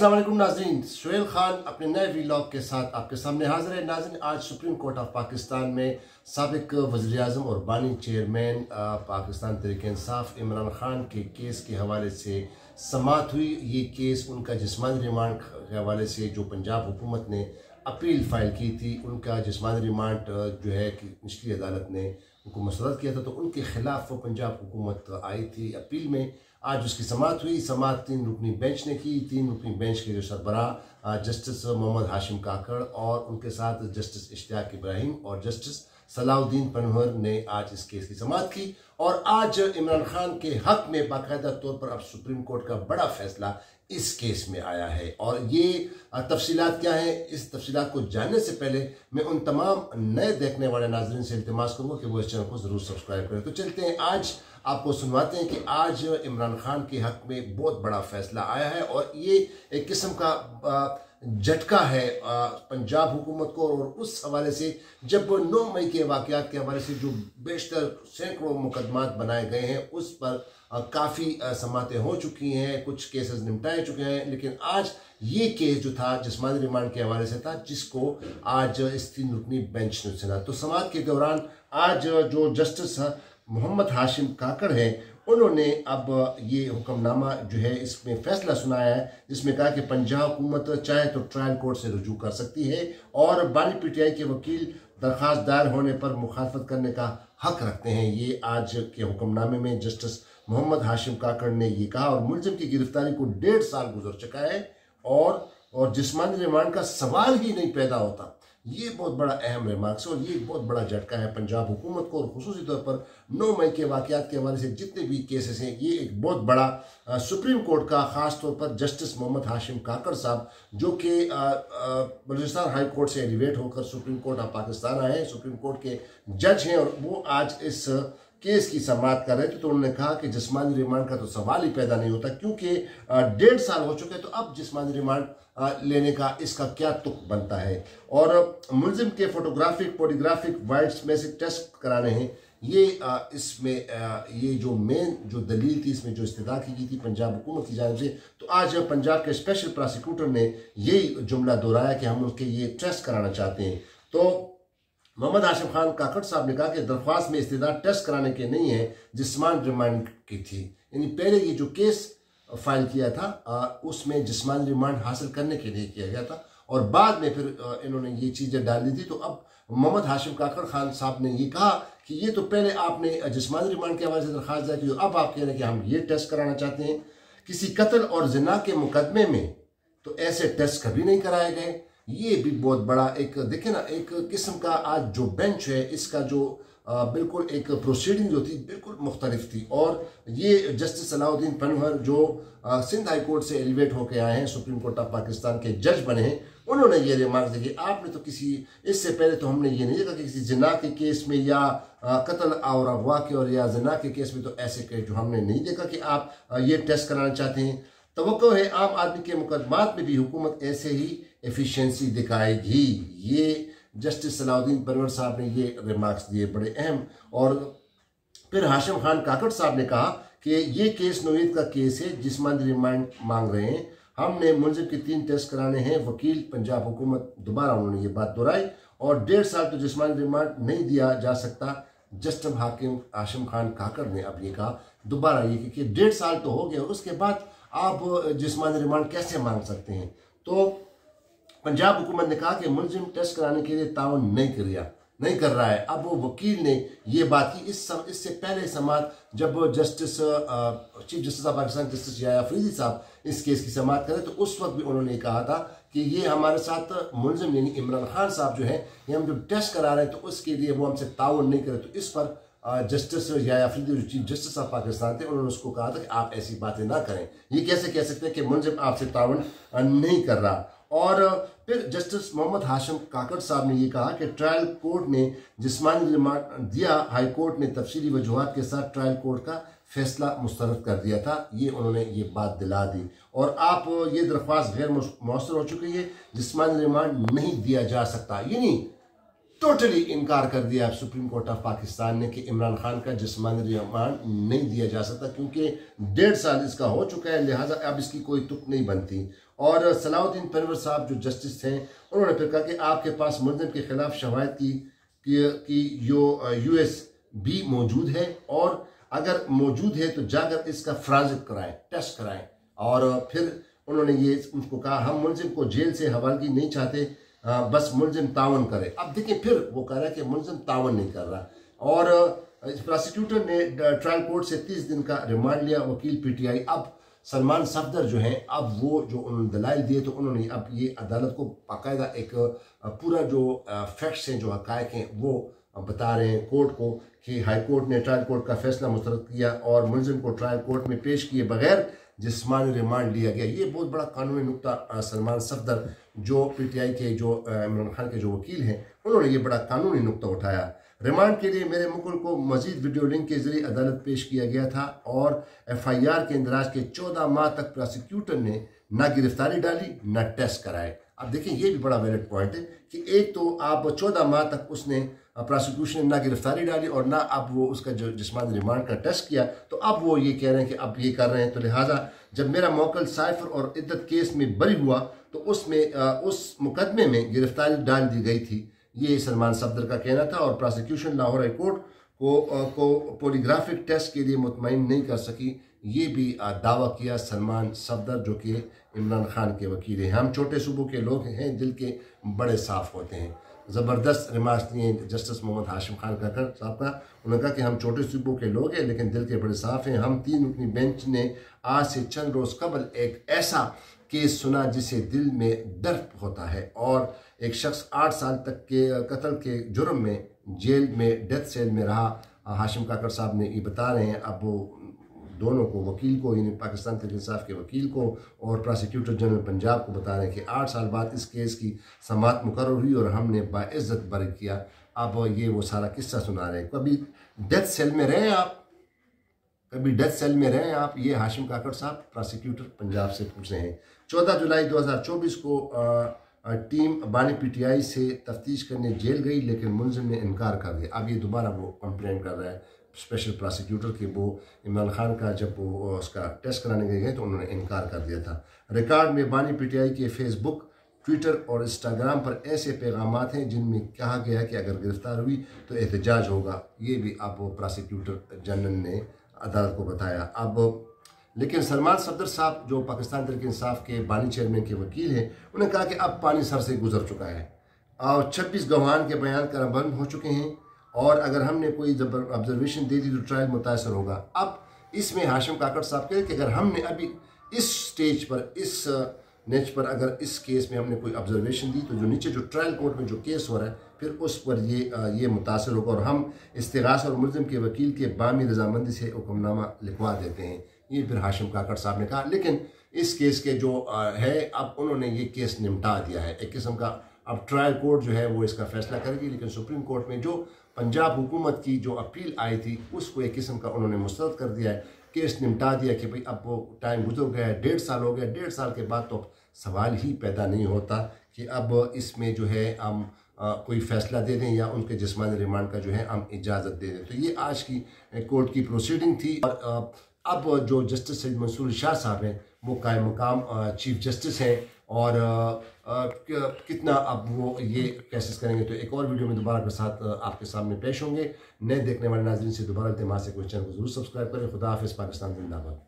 अस्सलाम वालेकुम नाज़रीन, सुहेल खान अपने नए वीलॉग के साथ आपके सामने हाजिर है। नाज़रीन, आज सुप्रीम कोर्ट ऑफ पाकिस्तान में साबिक वज़ीर आज़म और बानी चेयरमैन पाकिस्तान तहरीक इंसाफ इमरान खान के केस के हवाले से समाअत हुई। ये केस उनका जिस्मानी रिमांड के हवाले से जो पंजाब हुकूमत ने अपील फाइल की थी, उनका जिस्मानी रिमांड जो है कि निचली अदालत ने उनको मुस्तरद किया था, तो उनके खिलाफ वो पंजाब हुकूमत आई थी अपील में। आज उसकी समाअत हुई। समाअत 3 रुकनी बेंच ने की। 3 रुकनी बेंच के जो सरबराह जस्टिस मोहम्मद हाशिम काकड़ और उनके साथ जस्टिस इश्तियाक इब्राहिम और जस्टिस सलाउद्दीन पनहर ने आज इस केस की समाअत की। और आज इमरान खान के हक में बाकायदा तौर पर अब सुप्रीम कोर्ट का बड़ा फैसला इस केस में आया है। और ये तफसीलात क्या है, इस तफसीलात को जानने से पहले मैं उन तमाम नए देखने वाले नाज़रीन से इल्तिमास करूँगा कि वो इस चैनल को ज़रूर सब्सक्राइब करें। तो चलते हैं, आज आपको सुनवाते हैं कि आज इमरान खान के हक में बहुत बड़ा फैसला आया है। और ये एक किस्म का झटका है पंजाब हुकूमत को। और उस हवाले से जब 9 मई के वाक़यात के हवाले से जो बेशतर सैकड़ों मुकदमात बनाए गए हैं, उस पर काफ़ी समातें हो चुकी हैं, कुछ केसेस निपटाए चुके हैं, लेकिन आज ये केस जो था जिस्मानी रिमांड के हवाले से था, जिसको आज इस 3 रुकनी बेंच ने सुना। तो समाअत के दौरान आज जो जस्टिस मोहम्मद हाशिम काकड़ है, उन्होंने अब ये हुक्मनामा जो है इसमें फैसला सुनाया है, जिसमें कहा कि पंजाब हुकूमत चाहे तो ट्रायल कोर्ट से रुजू कर सकती है और बानी पीटीआई के वकील दरख्वास्त दायर होने पर मुखालफत करने का हक रखते हैं। ये आज के हुक्मनामे में जस्टिस मोहम्मद हाशिम काकड़ ने ये कहा। और मुलजिम की गिरफ्तारी को 1.5 साल गुजर चुका है और जिस्मानी रिमांड का सवाल ही नहीं पैदा होता। ये बहुत बड़ा अहम रिमार्क्स है और ये बहुत बड़ा झटका है पंजाब हुकूमत को। और खुसूसी तौर पर 9 मई के वाक़यात के हवाले से जितने भी केसेस हैं, ये एक बहुत बड़ा सुप्रीम कोर्ट का, ख़ास तौर पर जस्टिस मोहम्मद हाशिम काकड़ साहब, जो कि बलूचिस्तान हाई कोर्ट से एलिवेट होकर सुप्रीम कोर्ट ऑफ पाकिस्तान आए हैं, सुप्रीम कोर्ट के जज हैं, और वो आज इस केस की समाअत कर रहे थे। तो उन्होंने कहा कि जिस्मानी रिमांड का तो सवाल ही पैदा नहीं होता, क्योंकि 1.5 साल हो चुके हैं, तो अब जिस्मानी रिमांड लेने का इसका क्या तुक बनता है। और मुलजिम के फोटोग्राफिक पॉलीग्राफिक वाइड्स में से टेस्ट कराने हैं, ये इसमें ये जो मेन जो दलील थी, इसमें जो इस्तदा की गई थी पंजाब हुकूमत की जानिब से, तो आज पंजाब के स्पेशल प्रोसिक्यूटर ने यही जुमला दोहराया कि हम उसके ये टेस्ट कराना चाहते हैं। तो मोहम्मद हाशिम खान काकड़ साहब ने कहा कि दरख्वास्त में इस्तदा टेस्ट कराने के नहीं है, जिस्मानी रिमांड की थी। यानी पहले ये जो केस फाइल किया था उसमें जिस्मानी रिमांड हासिल करने के लिए किया गया था, और बाद में फिर इन्होंने ये चीज़ें डाल दी थी। तो अब मोहम्मद हाशिम काकड़ खान साहब ने ये कहा कि ये तो पहले आपने जिस्मानी रिमांड के हवाले से दरख्वास्त दायर की, अब आप कह रहे हैं कि हम ये टेस्ट कराना चाहते हैं। किसी कत्ल और जिना के मुकदमे में तो ऐसे टेस्ट कभी नहीं कराए गए। ये भी बहुत बड़ा एक, देखे ना, एक किस्म का आज जो बेंच है, इसका जो बिल्कुल एक प्रोसीडिंग जो थी बिल्कुल मुख्तलिफ थी। और ये जस्टिस सलाउद्दीन पनहर जो सिंध हाई कोर्ट से एलिवेट होकर आए हैं, सुप्रीम कोर्ट ऑफ पाकिस्तान के जज बने हैं, उन्होंने ये रिमार्क दी कि आपने तो किसी, इससे पहले तो हमने ये नहीं देखा कि किसी जिना के केस में या कत्ल और अगवा के और या जिना के केस में तो ऐसे केस जो हमने नहीं देखा कि आप ये टेस्ट कराना चाहते हैं। तवक्को है आम आदमी के मुकदमात में भी हुकूमत ऐसे ही एफिशिएंसी दिखाएगी। ये जस्टिस सलाउद्दीन पनहर साहब ने ये रिमार्क्स दिए, बड़े अहम। और फिर हाशिम खान काकड़ साहब ने कहा कि ये केस नोईद का केस है, जिस्मानी रिमांड मांग रहे हैं, हमने मुलजिम के 3 टेस्ट कराने हैं। वकील पंजाब हुकूमत, दोबारा उन्होंने ये बात दोहराई। और 1.5 साल तो जिस्मानी रिमांड नहीं दिया जा सकता। जस्टिस हाशिम खान काकड़ ने अब ये कहा दोबारा ये कि 1.5 साल तो हो गया, उसके बाद आप जिस्मानी रिमांड कैसे मांग सकते हैं। तो पंजाब हुकूमत ने कहा कि मुलजिम टेस्ट कराने के लिए ताउन नहीं कर रहा है। अब वो वकील ने ये बात की। इससे पहले समाअत जब justice chief justice of Pakistan justice Yahya Afridi साहब इस केस की समाअत करें, तो उस वक्त भी उन्होंने कहा था कि ये हमारे साथ मुलजिम यानी इमरान खान साहब जो है, ये हम जब टेस्ट करा रहे हैं तो उसके लिए वो हमसे ताउन नहीं करे। तो इस पर जस्टिस याया अफरीदी जो चीफ जस्टिस ऑफ पाकिस्तान थे, उन्होंने उसको कहा था कि आप ऐसी बातें ना करें, ये कैसे कह सकते हैं कि मुलजिम आपसे ताउन नहीं कर रहा। और फिर जस्टिस मोहम्मद हाशिम काकड़ साहब ने ये कहा कि ट्रायल कोर्ट ने जिस्मानी रिमांड दिया, हाई कोर्ट ने तफसीली वजूहात के साथ ट्रायल कोर्ट का फैसला मुस्तरद कर दिया था। ये उन्होंने ये बात दिला दी। और आप ये दरख्वास्त गैर मौसर हो चुकी है, जिस्मानी रिमांड नहीं दिया जा सकता। यानी टोटली इनकार कर दिया सुप्रीम कोर्ट ऑफ पाकिस्तान ने कि इमरान खान का जिस्मानी रिमांड नहीं दिया जा सकता, क्योंकि 1.5 साल इसका हो चुका है, लिहाजा अब इसकी कोई तुक नहीं बनती। और सलाउद्दीन तनवर साहब जो जस्टिस थे, उन्होंने फिर कहा कि आपके पास मुलजिम के खिलाफ शवाहिद की जो US भी मौजूद है, और अगर मौजूद है तो जाकर इसका फराजिक कराएं, टेस्ट कराएं। और फिर उन्होंने ये उनको कहा हम मुलजिम को जेल से हवालगी नहीं चाहते, बस मुलजिम तावन करे। अब देखिए फिर वो कह रहा है कि मुलजिम तावन नहीं कर रहा, और प्रोसिक्यूटर ने ट्रायल कोर्ट से 30 दिन का रिमांड लिया। वकील PTI अब सलमान सफदर जो हैं, अब वो जो उन्होंने दलाइल दिए तो उन्होंने अब ये अदालत को बाकायदा एक पूरा जो फैक्ट्स हैं, जो हकायक हैं, वो बता रहे हैं कोर्ट को कि हाई कोर्ट ने ट्रायल कोर्ट का फैसला मुस्तरद किया और मुलजिम को ट्रायल कोर्ट में पेश किए बगैर जिस्मानी रिमांड लिया गया। ये बहुत बड़ा कानूनी नुक्ता सलमान सफदर जो PTI के जो इमरान खान के जो वकील हैं, उन्होंने ये बड़ा कानूनी नुक्ता उठाया। रिमांड के लिए मेरे मुकुल को मजीद वीडियो लिंक के जरिए अदालत पेश किया गया था और FIR के इंदराज के 14 माह तक प्रोसिक्यूटर ने ना गिरफ्तारी डाली ना टेस्ट कराए। अब देखिए ये भी बड़ा वैलिड पॉइंट है कि एक तो आप 14 माह तक उसने प्रोसिक्यूशन ने ना गिरफ्तारी डाली और ना अब वो उसका जो जिस्मानी रिमांड का टेस्ट किया, तो अब वो ये कह रहे हैं कि अब ये कर रहे हैं। तो लिहाजा जब मेरा मौकल साइफर और इद्दत केस में बरी हुआ तो उसमें उस मुकदमे में गिरफ्तारी डाल दी गई थी, ये सलमान सफदर का कहना था। और प्रोसिक्यूशन लाहौर हाई कोर्ट को पॉलीग्राफिक टेस्ट के लिए मुतमईन नहीं कर सकी, ये भी दावा किया सलमान सफदर जो कि इमरान खान के वकील हैं। हम छोटे सूबों के लोग हैं, दिल के बड़े साफ होते हैं। ज़बरदस्त रिमार्क्स दिए जस्टिस मोहम्मद हाशिम खान काकर साहब का। उन्होंने कहा कि हम छोटे सूबों के लोग हैं लेकिन दिल के बड़े साफ हैं। हम 3 रुकनी बेंच ने आज से चंद रोज़ कबल एक ऐसा केस सुना जिसे दिल में दर्द होता है, और एक शख्स 8 साल तक के कत्ल के जुर्म में जेल में डेथ सेल में रहा। हाशिम काकर साहब ने ये बता रहे हैं, अब वो दोनों को, वकील को यानी पाकिस्तान तहरीक इंसाफ के वकील को और प्रोसिक्यूटर जनरल पंजाब को बता रहे हैं कि 8 साल बाद इस केस की समाअत मुकर्रर हुई और हमने बाइज्जत बरी किया। अब ये वो सारा किस्सा सुना रहे हैं। कभी डेथ सेल में रहे आप, कभी डेथ सेल में रहे आप, ये हाशिम काकर साहब प्रोसिक्यूटर पंजाब से पूछ रहे हैं। 14 जुलाई 2024 को टीम बानी PTI से तफ्तीश करने जेल गई लेकिन मुलजिम ने इनकार कर दिया। अब ये दोबारा वो कंप्लेन कर रहा है स्पेशल प्रोसिक्यूटर के, वो इमरान खान का जब वो उसका टेस्ट कराने गए तो उन्होंने इनकार कर दिया था। रिकॉर्ड में बानी PTI के फेसबुक, ट्विटर और इंस्टाग्राम पर ऐसे पैगामात हैं जिनमें कहा गया है कि अगर गिरफ्तार हुई तो एहतजाज होगा। ये भी अब वो प्रोसिक्यूटर जनरल ने अदालत को बताया। अब लेकिन सलमान सफदर साहब जो पाकिस्तान तहरीक इंसाफ के बानी चेयरमैन के वकील हैं, उन्होंने कहा कि अब पानी सर से गुजर चुका है और 26 गवाहान के बयान करबंद हो चुके हैं, और अगर हमने कोई ऑब्जर्वेशन दे दी तो ट्रायल मुतासर होगा। अब इसमें हाशिम काकर साहब कहे कि अगर हमने अभी इस स्टेज पर, इस नेच पर अगर इस केस में हमने कोई ऑब्जर्वेशन दी तो जो नीचे जो ट्रायल कोर्ट में जो केस हो रहा है फिर उस पर ये मुतासर होगा और हम इस्तिगासा और मुलजिम के वकील के बामी रजामंदी से हुक्मनामा लिखवा देते हैं। ये फिर हाशिम काकर साहब ने कहा। लेकिन इस केस के जो है, अब उन्होंने ये केस निपटा दिया है एक किस्म का। अब ट्रायल कोर्ट जो है वो इसका फैसला करेगी, लेकिन सुप्रीम कोर्ट में जो पंजाब हुकूमत की जो अपील आई थी उसको एक किस्म का उन्होंने मुस्तरद कर दिया है, केस निपटा दिया कि भाई अब वो टाइम गुजर गया है, 1.5 साल हो गया। 1.5 साल के बाद तो सवाल ही पैदा नहीं होता कि अब इसमें जो है हम कोई फ़ैसला दे दें या उनके जिस्मानी रिमांड का जो है हम इजाज़त दे दें। तो ये आज की कोर्ट की प्रोसीडिंग थी। और अब जो जस्टिस सैयद मंसूर शाह साहब हैं वो कायम मकाम चीफ जस्टिस हैं, और कितना अब वो ये केसेस करेंगे तो एक और वीडियो में दोबारा के साथ आपके सामने पेश होंगे। नए देखने वाले नाज़रीन से दोबारा इल्तिमास है, कोई चैनल को जरूर सब्सक्राइब करें। खुदा हाफिज़। पाकिस्तान जिंदाबाद।